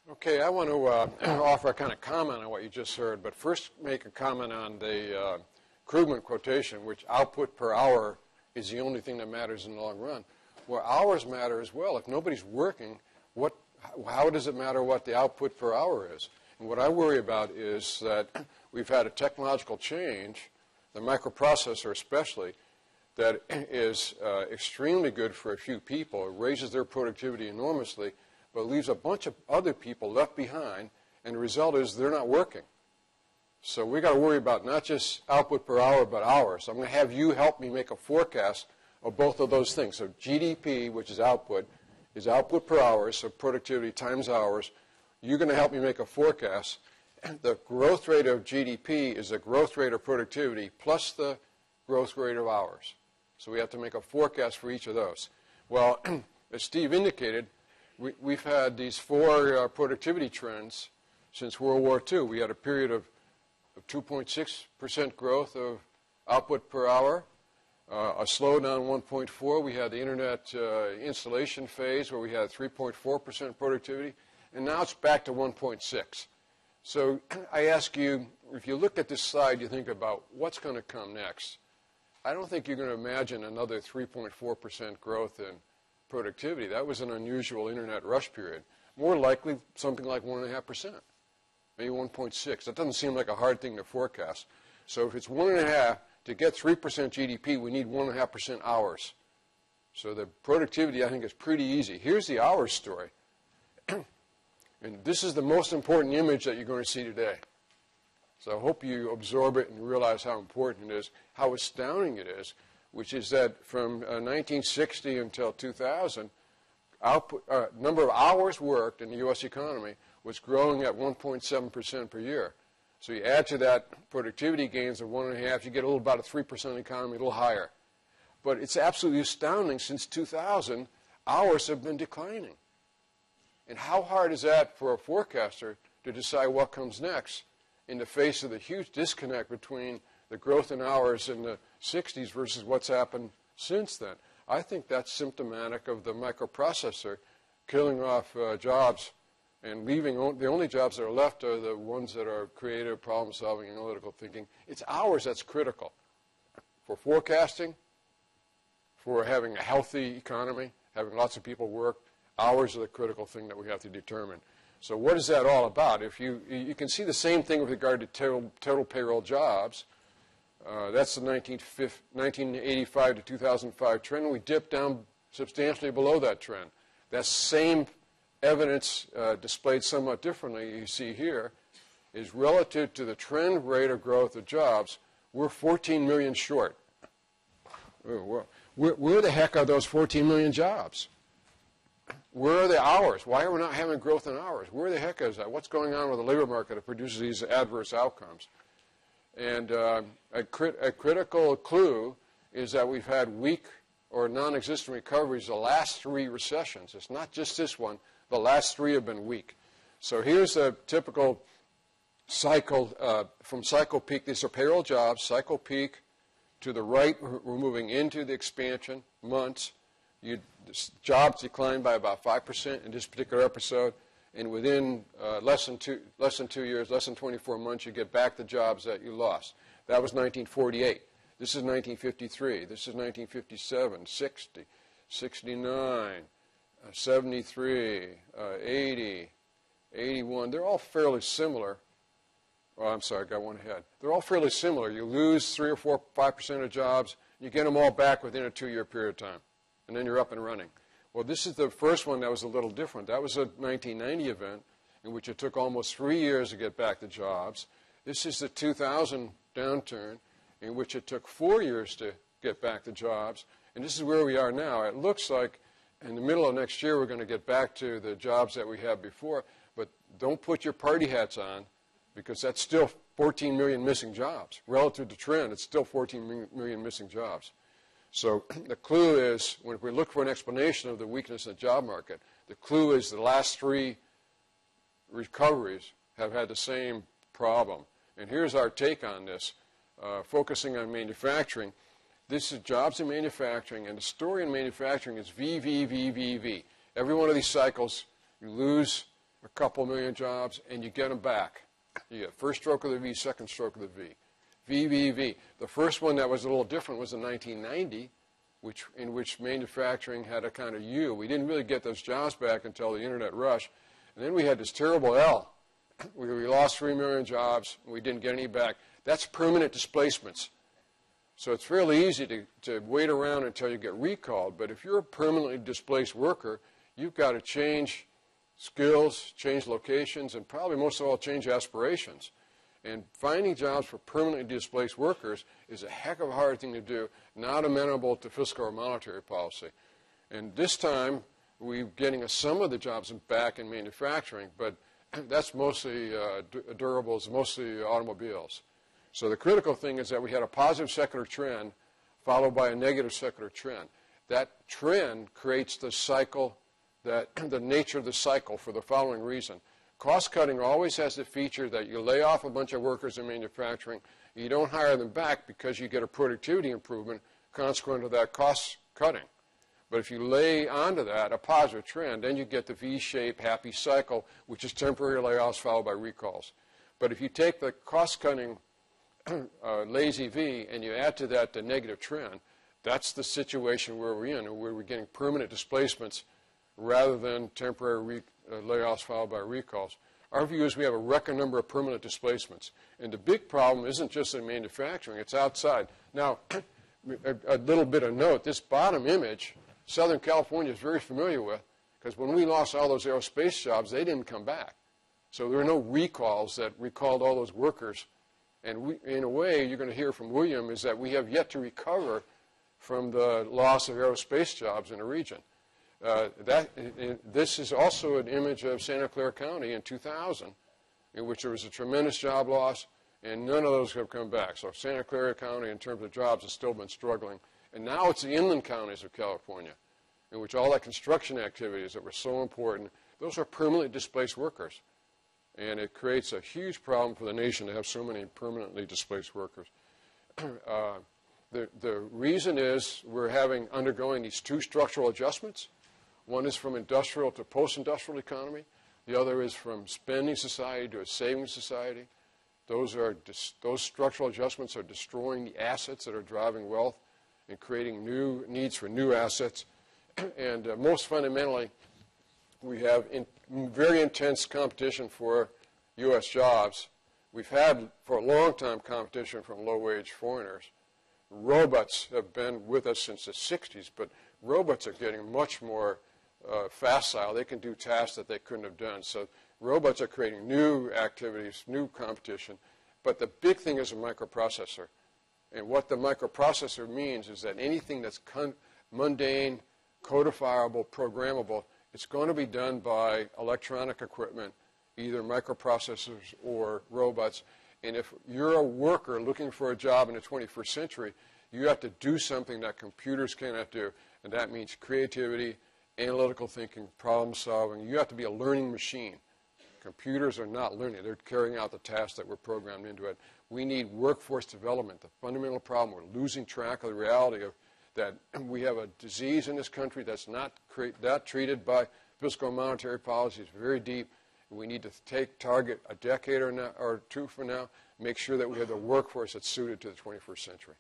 Okay, I want to offer a kind of comment on what you just heard, but first make a comment on the Krugman quotation, which output per hour is the only thing that matters in the long run. Well, hours matter as well. If nobody's working, how does it matter what the output per hour is? And what I worry about is that we've had a technological change, the microprocessor especially, that is extremely good for a few people. It raises their productivity enormously, but leaves a bunch of other people left behind, and the result is they're not working. So we've got to worry about not just output per hour, but hours. I'm going to have you help me make a forecast of both of those things. So GDP, which is output per hour, so productivity times hours. You're going to help me make a forecast. The growth rate of GDP is the growth rate of productivity plus the growth rate of hours. So we have to make a forecast for each of those. Well, as Steve indicated, we've had these four productivity trends since World War II. We had a period of 2.6% growth of output per hour, a slowdown 1.4. We had the internet installation phase where we had 3.4% productivity, and now it's back to 1.6. So I ask you, if you look at this slide, you think about what's going to come next. I don't think you're going to imagine another 3.4% growth in productivity. That was an unusual internet rush period. More likely something like 1.5%, maybe 1.6. That doesn't seem like a hard thing to forecast. So if it's 1.5, to get 3% GDP, we need 1.5% hours. So the productivity, I think, is pretty easy. Here's the hours story. And this is the most important image that you're going to see today. So I hope you absorb it and realize how important it is, how astounding it is, which is that from 1960 until 2000, number of hours worked in the U.S. economy was growing at 1.7% per year. So you add to that productivity gains of 1.5, you get about a 3% economy, a little higher. But it's absolutely astounding. Since 2000, hours have been declining. And how hard is that for a forecaster to decide what comes next in the face of the huge disconnect between the growth in hours in the 60s versus what's happened since then? I think that's symptomatic of the microprocessor killing off jobs and leaving the only jobs that are left are the ones that are creative, problem-solving, analytical thinking. It's hours that's critical for forecasting, for having a healthy economy, having lots of people work. Hours are the critical thing that we have to determine. So what is that all about? If you can see the same thing with regard to total payroll jobs. That's the 1985 to 2005 trend. We dipped down substantially below that trend. That same evidence displayed somewhat differently, you see here, is relative to the trend rate of growth of jobs, we're 14 million short. Where the heck are those 14 million jobs? Where are the hours? Why are we not having growth in hours? Where the heck is that? What's going on with the labor market that produces these adverse outcomes? And a critical clue is that we've had weak or non-existent recoveries the last three recessions. It's not just this one. The last three have been weak. So here's a typical cycle from cycle peak. These are payroll jobs, cycle peak. To the right, we're moving into the expansion months. Jobs declined by about 5% in this particular episode, and within less than 2 years, less than 24 months, you get back the jobs that you lost. That was 1948. This is 1953. This is 1957, 60, 69, 73, 80, 81. They're all fairly similar. Oh, I'm sorry, I got one ahead. They're all fairly similar. You lose 3 or 4, 5% of jobs. You get them all back within a 2-year period of time. And then you're up and running. Well, this is the first one that was a little different. That was a 1990 event in which it took almost 3 years to get back the jobs. This is the 2000 downturn in which it took 4 years to get back the jobs. And this is where we are now. It looks like in the middle of next year we're going to get back to the jobs that we had before. But don't put your party hats on, because that's still 14 million missing jobs. Relative to trend, it's still 14 million missing jobs. So the clue is, when we look for an explanation of the weakness in the job market, the clue is the last three recoveries have had the same problem. And here's our take on this, focusing on manufacturing. This is jobs in manufacturing, and the story in manufacturing is V, V, V, V, V. Every one of these cycles, you lose a couple million jobs, and you get them back. You get first stroke of the V, second stroke of the V. V, V, V. The first one that was a little different was in 1990, in which manufacturing had a kind of U. We didn't really get those jobs back until the internet rush. And then we had this terrible L. We lost 3 million jobs, and we didn't get any back. That's permanent displacements. So it's fairly easy to wait around until you get recalled. But if you're a permanently displaced worker, you've got to change skills, change locations, and probably most of all change aspirations. And finding jobs for permanently displaced workers is a heck of a hard thing to do, not amenable to fiscal or monetary policy. And this time, we're getting some of the jobs back in manufacturing, but that's mostly durables, mostly automobiles. So the critical thing is that we had a positive secular trend followed by a negative secular trend. That trend creates the cycle, the nature of the cycle for the following reason. Cost cutting always has the feature that you lay off a bunch of workers in manufacturing, you don't hire them back because you get a productivity improvement consequent to that cost cutting. But if you lay onto that a positive trend, then you get the V-shaped happy cycle, which is temporary layoffs followed by recalls. But if you take the cost-cutting lazy V and you add to that the negative trend, that's the situation where we're in, where we're getting permanent displacements rather than temporary layoffs followed by recalls. Our view is we have a record number of permanent displacements. And the big problem isn't just in manufacturing, it's outside. Now, a little bit of note, this bottom image, Southern California is very familiar with, because when we lost all those aerospace jobs, they didn't come back. So there were no recalls that recalled all those workers. And in a way, you're going to hear from William, is that we have yet to recover from the loss of aerospace jobs in the region. This is also an image of Santa Clara County in 2000, in which there was a tremendous job loss, and none of those have come back. So Santa Clara County, in terms of jobs, has still been struggling. And now it's the inland counties of California, in which all that construction activities that were so important, those are permanently displaced workers. And it creates a huge problem for the nation to have so many permanently displaced workers. The reason is we're undergoing these two structural adjustments. One is from industrial to post-industrial economy. The other is from spending society to a saving society. Those structural adjustments are destroying the assets that are driving wealth and creating new needs for new assets. And most fundamentally, we have very intense competition for U.S. jobs. We've had for a long time competition from low-wage foreigners. Robots have been with us since the 60s, but robots are getting much more facile. They can do tasks that they couldn't have done. So robots are creating new activities, new competition. But the big thing is a microprocessor. And what the microprocessor means is that anything that's mundane, codifiable, programmable, it's going to be done by electronic equipment, either microprocessors or robots. And if you're a worker looking for a job in the 21st century, you have to do something that computers cannot do. And that means creativity, analytical thinking, problem solving. You have to be a learning machine. Computers are not learning. They're carrying out the tasks that were programmed into it. We need workforce development. The fundamental problem, we're losing track of the reality of that we have a disease in this country that's not treated by fiscal and monetary policy. It's very deep. We need to target a decade or two from now, make sure that we have the workforce that's suited to the 21st century.